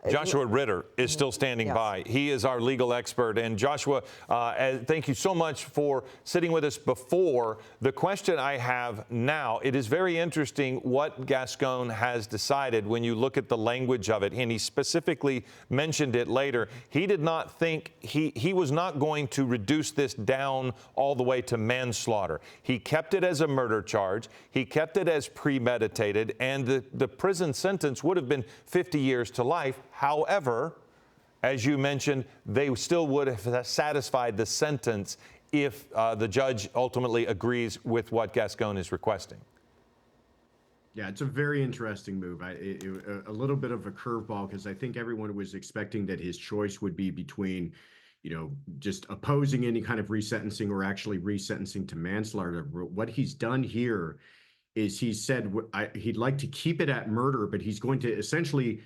Joshua Ritter is still standing by. He is our legal expert. And Joshua, thank you so much for sitting with us before. The question I have now, it is very interesting what Gascon has decided when you look at the language of it. And he specifically mentioned it later. He did not think, he was not going to reduce this down all the way to manslaughter. He kept it as a murder charge. He kept it as premeditated. And the prison sentence would have been 50 years to life. However, as you mentioned, they still would have satisfied the sentence if the judge ultimately agrees with what Gascon is requesting. Yeah, it's a very interesting move. A little bit of a curveball, because I think everyone was expecting that his choice would be between, just opposing any kind of resentencing or actually resentencing to manslaughter. What he's done here is he said he'd like to keep it at murder, but he's going to essentially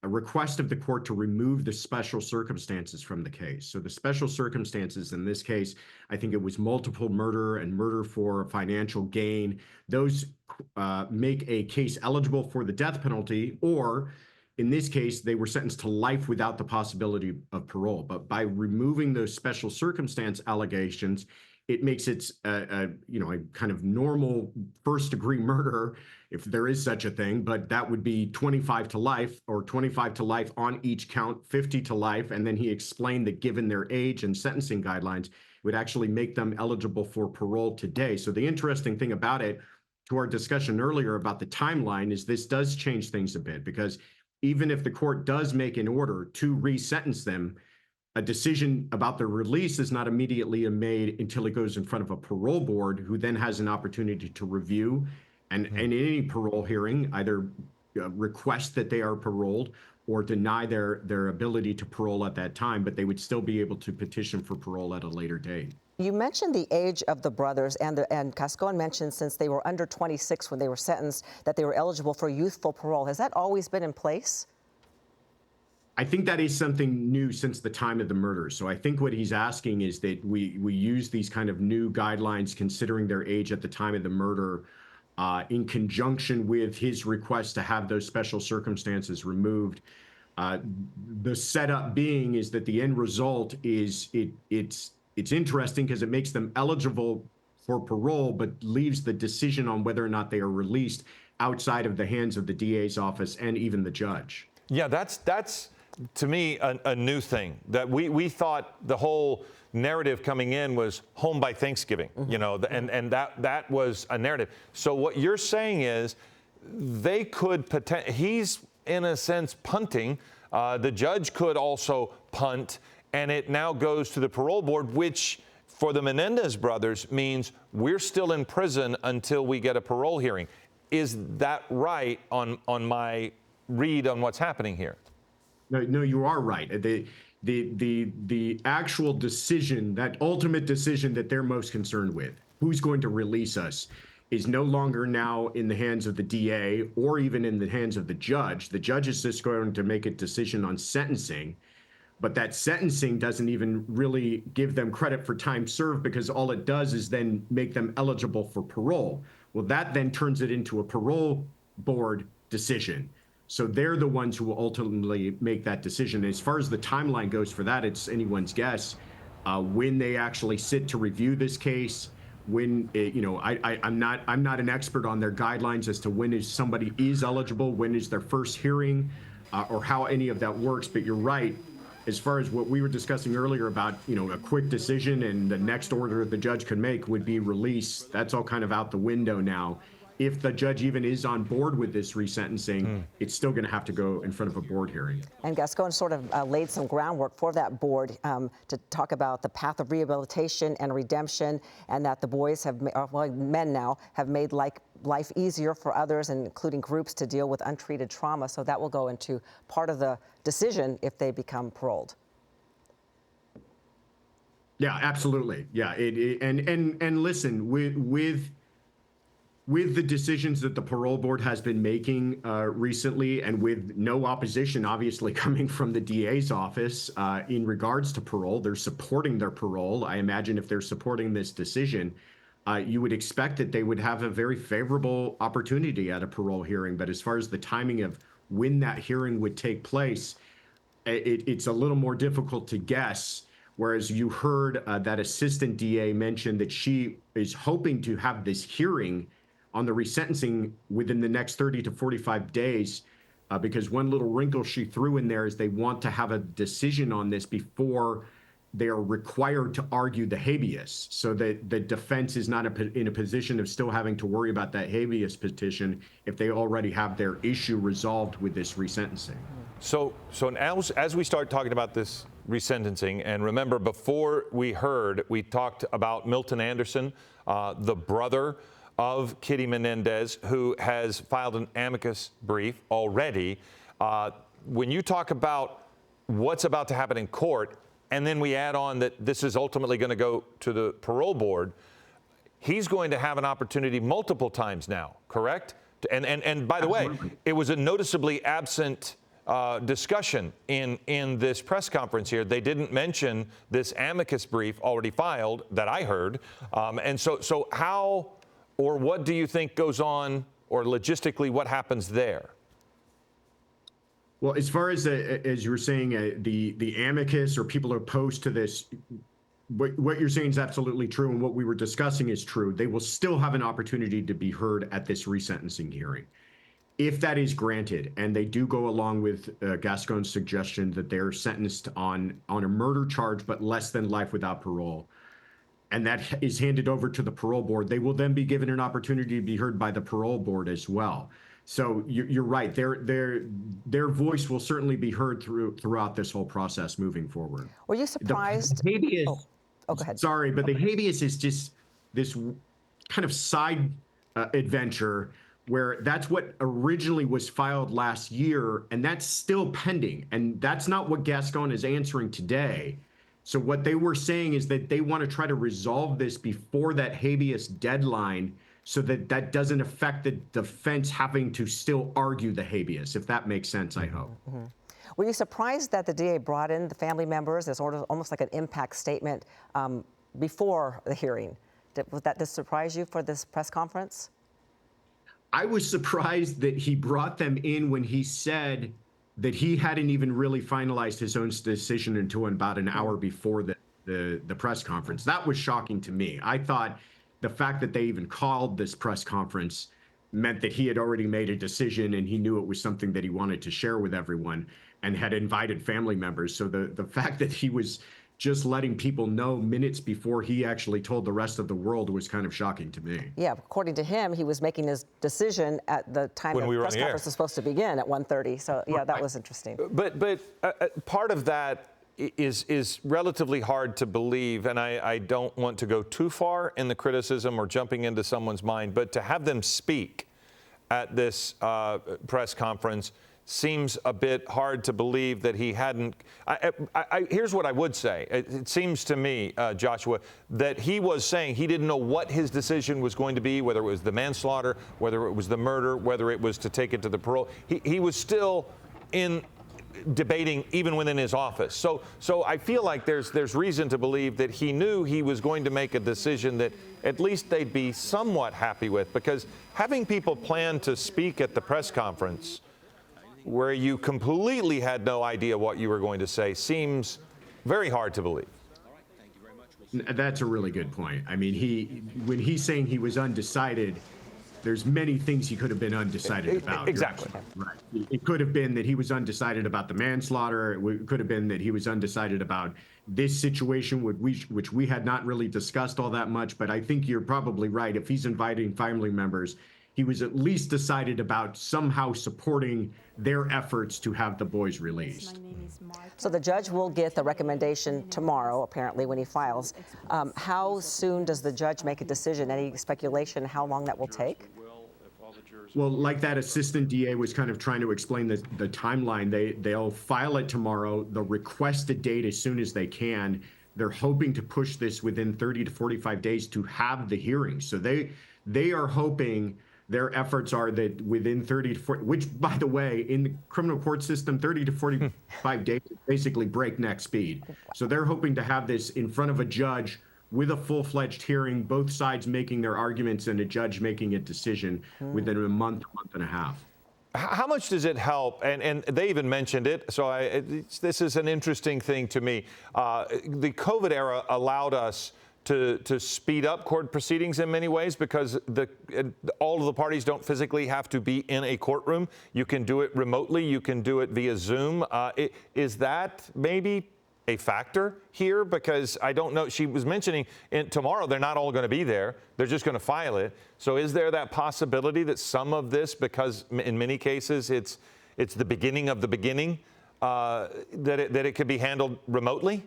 a request of the court to remove the special circumstances from the case. So the special circumstances in this case, I think it was multiple murder and murder for financial gain. Those make a case eligible for the death penalty, or in this case, they were sentenced to life without the possibility of parole. But by removing those special circumstance allegations, it makes it a kind of normal first-degree murder, if there is such a thing, but that would be 25 to life, or 25 to life on each count, 50 to life. And then he explained that given their age and sentencing guidelines, it would actually make them eligible for parole today. So the interesting thing about it, to our discussion earlier about the timeline, is this does change things a bit, because even if the court does make an order to resentence them, a decision about their release is not immediately made until it goes in front of a parole board, who then has an opportunity to review and in any parole hearing either request that they are paroled or deny their ability to parole at that time, but they would still be able to petition for parole at a later date. You mentioned the age of the brothers, and Gascon mentioned since they were under 26 when they were sentenced that they were eligible for youthful parole. Has that always been in place? I think that is something new since the time of the murder. So I think what he's asking is that we use these kind of new guidelines considering their age at the time of the murder in conjunction with his request to have those special circumstances removed. The setup being is that the end result is it's interesting because it makes them eligible for parole, but leaves the decision on whether or not they are released outside of the hands of the DA's office and even the judge. Yeah, that's to me a new thing, that we thought the whole narrative coming in was home by Thanksgiving, and that was a narrative. So what you're saying is they could he's in a sense punting. The judge could also punt, and it now goes to the parole board, which for the Menendez brothers means we're still in prison until we get a parole hearing. Is that right on my read on what's happening here? No, you are right. The actual decision, that ultimate decision that they're most concerned with, who's going to release us, is no longer now in the hands of the DA or even in the hands of the judge. The judge is just going to make a decision on sentencing, but that sentencing doesn't even really give them credit for time served, because all it does is then make them eligible for parole. Well, that then turns it into a parole board decision. So they're the ones who will ultimately make that decision. As far as the timeline goes for that, it's anyone's guess. When they actually sit to review this case, when I'm not an expert on their guidelines as to when is somebody is eligible, when is their first hearing, or how any of that works. But you're right, as far as what we were discussing earlier about a quick decision and the next order the judge could make would be release. That's all kind of out the window now. If the judge even is on board with this resentencing, it's still going to have to go in front of a board hearing. And Gascon sort of laid some groundwork for that board to talk about the path of rehabilitation and redemption, and that the boys have, men now, have made life easier for others, including groups, to deal with untreated trauma. So that will go into part of the decision if they become paroled. Yeah, absolutely. Yeah, and listen, with the decisions that the parole board has been making recently, and with no opposition obviously coming from the DA's office in regards to parole, they're supporting their parole. I imagine if they're supporting this decision, you would expect that they would have a very favorable opportunity at a parole hearing. But as far as the timing of when that hearing would take place, it's a little more difficult to guess. Whereas you heard that assistant DA mention that she is hoping to have this hearing on the resentencing within the next 30 to 45 days, because one little wrinkle she threw in there is they want to have a decision on this before they are required to argue the habeas, so that the defense is not in a position of still having to worry about that habeas petition if they already have their issue resolved with this resentencing. So now, as we start talking about this resentencing, and remember, before we talked about Milton Anderson, the brother of Kitty Menendez, who has filed an amicus brief already. When you talk about what's about to happen in court, and then we add on that this is ultimately going to go to the parole board, he's going to have an opportunity multiple times now, correct? And by the way, it was a noticeably absent discussion in this press conference here. They didn't mention this amicus brief already filed that I heard. And so how or what do you think goes on, or logistically what happens there? Well, as far as you were saying, the amicus or people opposed to this, what you're saying is absolutely true, and what we were discussing is true. They will still have an opportunity to be heard at this resentencing hearing. If that is granted, and they do go along with Gascon's suggestion that they're sentenced on a murder charge, but less than life without parole, and that is handed over to the parole board, they will then be given an opportunity to be heard by the parole board as well. So you're right. Their voice will certainly be heard throughout this whole process moving forward. Were you surprised? The habeas, go ahead. Sorry, but the habeas is just this kind of side adventure where that's what originally was filed last year, and that's still pending. And that's not what Gascon is answering today. So what they were saying is that they want to try to resolve this before that habeas deadline, so that that doesn't affect the defense having to still argue the habeas, if that makes sense, I hope. Mm-hmm. Were you surprised that the DA brought in the family members as sort of almost like an impact statement before the hearing? Did this surprise you for this press conference? I was surprised that he brought them in when he said that he hadn't even really finalized his own decision until about an hour before the press conference. That was shocking to me. I thought the fact that they even called this press conference meant that he had already made a decision and he knew it was something that he wanted to share with everyone and had invited family members. So the fact that he was just letting people know minutes before he actually told the rest of the world was kind of shocking to me. Yeah, according to him, he was making his decision at the time the press conference was supposed to begin at 1:30. So yeah, that was interesting. But part of that is relatively hard to believe, and I don't want to go too far in the criticism or jumping into someone's mind, but to have them speak at this press conference seems a bit hard to believe that he hadn't. Here's what I would say. It seems to me, Joshua, that he was saying he didn't know what his decision was going to be, whether it was the manslaughter, whether it was the murder, whether it was to take it to the parole. He was still in debating even within his office. So I feel like there's reason to believe that he knew he was going to make a decision that at least they'd be somewhat happy with, because having people plan to speak at the press conference where you completely had no idea what you were going to say seems very hard to believe. That's a really good point. I mean, when he's saying he was undecided, there's many things he could have been undecided about. Exactly. Right. It could have been that he was undecided about the manslaughter. It could have been that he was undecided about this situation, which we had not really discussed all that much. But I think you're probably right. If he's inviting family members, he was at least decided about somehow supporting their efforts to have the boys released. So the judge will get the recommendation tomorrow, apparently, when he files. How soon does the judge make a decision? Any speculation how long that will take? Well, like that assistant DA was kind of trying to explain the timeline. They'll file it tomorrow, the requested date as soon as they can. They're hoping to push this within 30 to 45 days to have the hearing. So they are hoping. Their efforts are that within 30 to 40, which, by the way, in the criminal court system, 30 to 45 days is basically breakneck speed. So they're hoping to have this in front of a judge with a full-fledged hearing, both sides making their arguments and a judge making a decision within a month and a half. How much does it help? And they even mentioned it. So this is an interesting thing to me. The COVID era allowed us to speed up court proceedings in many ways because all of the parties don't physically have to be in a courtroom. You can do it remotely. You can do it via Zoom. Is that maybe a factor here? Because I don't know. She was mentioning tomorrow they're not all going to be there. They're just going to file it. So is there that possibility that some of this, because in many cases it's the beginning of the beginning, that it could be handled remotely?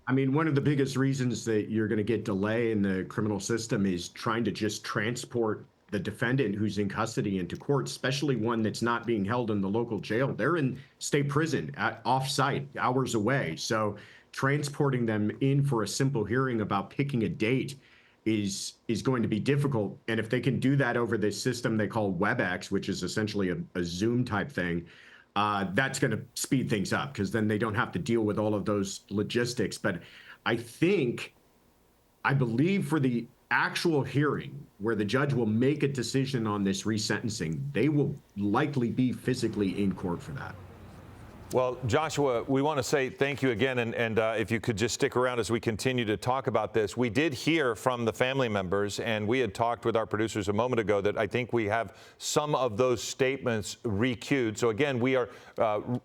I mean, one of the biggest reasons that you're going to get delay in the criminal system is trying to just transport the defendant who's in custody into court, especially one that's not being held in the local jail. They're in state prison off-site, hours away. So transporting them in for a simple hearing about picking a date is going to be difficult. And if they can do that over this system they call WebEx, which is essentially a Zoom type thing, that's going to speed things up because then they don't have to deal with all of those logistics. But I believe for the actual hearing where the judge will make a decision on this resentencing, they will likely be physically in court for that. Well, Joshua, we want to say thank you again, and if you could just stick around as we continue to talk about this. We did hear from the family members, and we had talked with our producers a moment ago that I think we have some of those statements recued. So again, we are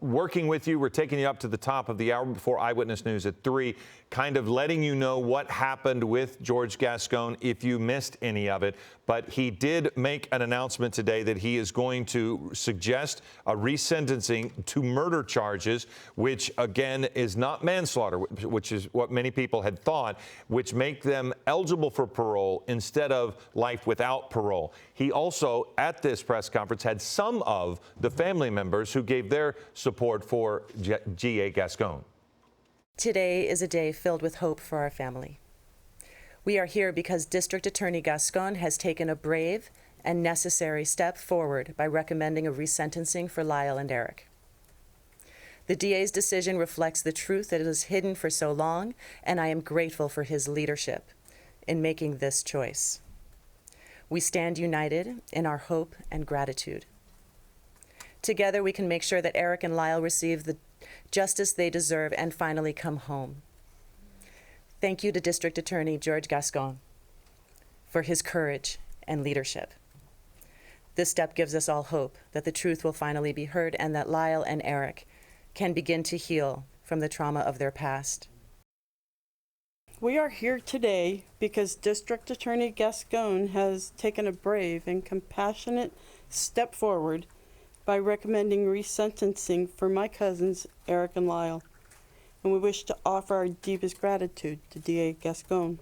working with you. We're taking you up to the top of the hour before Eyewitness News at 3, kind of letting you know what happened with George Gascon if you missed any of it. But he did make an announcement today that he is going to suggest a resentencing to murder charges, which again is not manslaughter, which is what many people had thought, which make them eligible for parole instead of life without parole. He also, at this press conference, had some of the family members who gave their support for G.A. Gascon. Today is a day filled with hope for our family. We are here because District Attorney Gascon has taken a brave and necessary step forward by recommending a resentencing for Lyle and Erik. The DA's decision reflects the truth that is hidden for so long, and I am grateful for his leadership in making this choice. We stand united in our hope and gratitude. Together, we can make sure that Erik and Lyle receive the justice they deserve and finally come home. Thank you to District Attorney George Gascon for his courage and leadership. This step gives us all hope that the truth will finally be heard and that Lyle and Erik can begin to heal from the trauma of their past. We are here today because District Attorney Gascon has taken a brave and compassionate step forward by recommending resentencing for my cousins, Erik and Lyle, and we wish to offer our deepest gratitude to DA Gascon.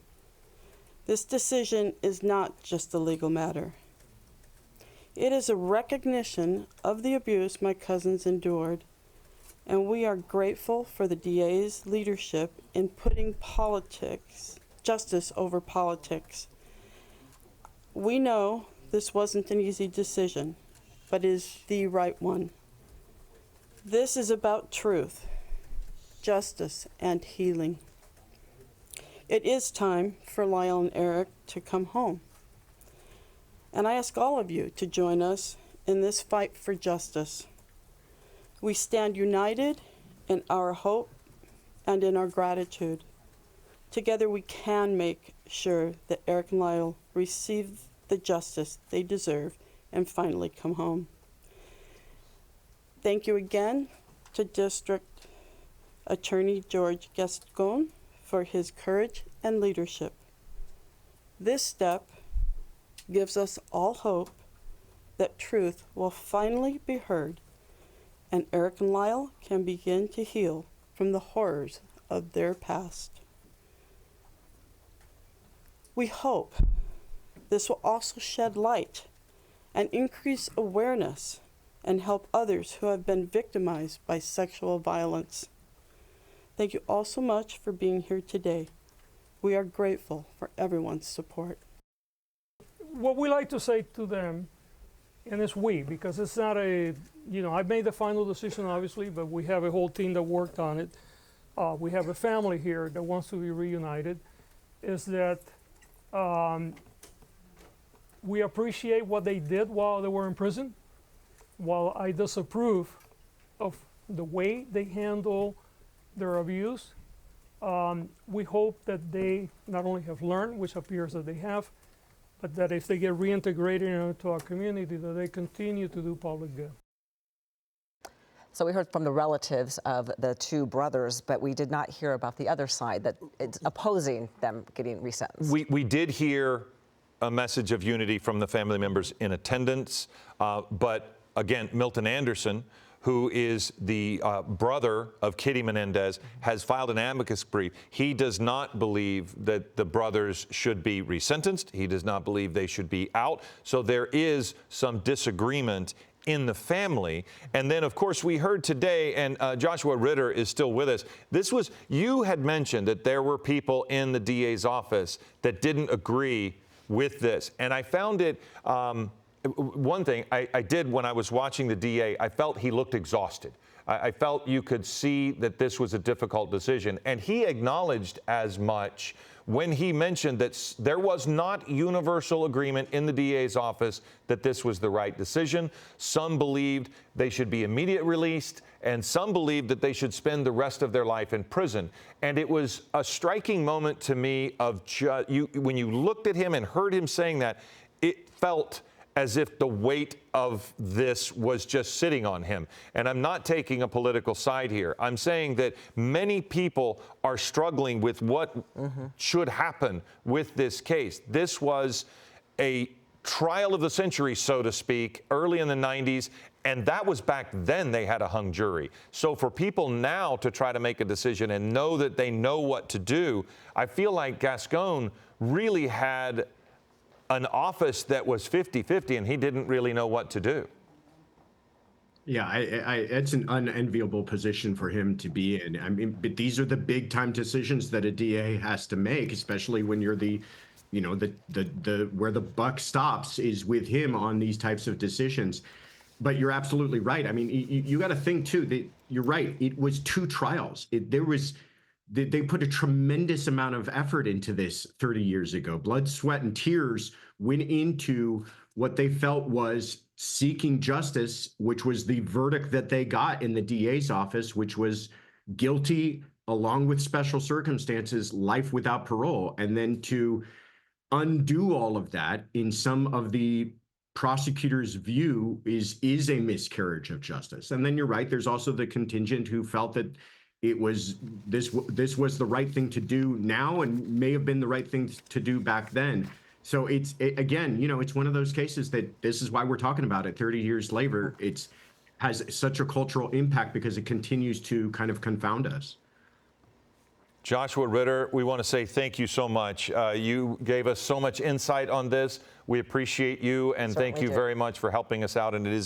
This decision is not just a legal matter. It is a recognition of the abuse my cousins endured, and we are grateful for the DA's leadership in putting justice over politics. We know this wasn't an easy decision, but is the right one. This is about truth, justice, and healing. It is time for Lyle and Erik to come home. And I ask all of you to join us in this fight for justice. We stand united in our hope and in our gratitude. Together we can make sure that Erik and Lyle receive the justice they deserve and finally come home. Thank you again to District Attorney George Gascon for his courage and leadership. This step gives us all hope that truth will finally be heard and Erik and Lyle can begin to heal from the horrors of their past. We hope this will also shed light and increase awareness and help others who have been victimized by sexual violence. Thank you all so much for being here today. We are grateful for everyone's support. What we like to say to them, and it's we, because it's not I made the final decision obviously, but we have a whole team that worked on it. We have a family here that wants to be reunited, is that we appreciate what they did while they were in prison. while I disapprove of the way they handle their abuse, we hope that they not only have learned, which appears that they have, but that if they get reintegrated into our community, that they continue to do public good. So we heard from the relatives of the two brothers, but we did not hear about the other side that it's opposing them getting resentenced. We did hear a message of unity from the family members in attendance, but again, Milton Anderson, who is the brother of Kitty Menendez, has filed an amicus brief. He does not believe that the brothers should be resentenced. He does not believe they should be out. So there is some disagreement in the family. And then, of course, we heard today, and Joshua Ritter is still with us. You had mentioned that there were people in the DA's office that didn't agree with this. And I found it, one thing I did when I was watching the DA, I felt he looked exhausted. I felt you could see that this was a difficult decision. And he acknowledged as much when he mentioned that there was not universal agreement in the DA's office that this was the right decision. Some believed they should be immediately released, and some believed that they should spend the rest of their life in prison. And it was a striking moment to me of when you looked at him and heard him saying that, it felt as if the weight of this was just sitting on him. And I'm not taking a political side here. I'm saying that many people are struggling with what should happen with this case. This was a trial of the century, so to speak, early in the 90s, and that was back then they had a hung jury. So for people now to try to make a decision and know that they know what to do, I feel like Gascon really had an office that was 50-50, and he didn't really know what to do. Yeah, it's an unenviable position for him to be in. I mean, but these are the big time decisions that a DA has to make, especially when you're where the buck stops is with him on these types of decisions. But you're absolutely right. I mean, you got to think too that you're right. It was two trials. They put a tremendous amount of effort into this 30 years ago. Blood, sweat, and tears went into what they felt was seeking justice, which was the verdict that they got in the DA's office, which was guilty, along with special circumstances, life without parole. And then to undo all of that, in some of the prosecutors' view, is a miscarriage of justice. And then you're right, there's also the contingent who felt that this was the right thing to do now and may have been the right thing to do back then. So again, it's one of those cases that this is why we're talking about it 30 years later. It has such a cultural impact because it continues to kind of confound us. Joshua Ritter, we want to say thank you so much. You gave us so much insight on this. We appreciate you, and thank you very much for helping us out. And it is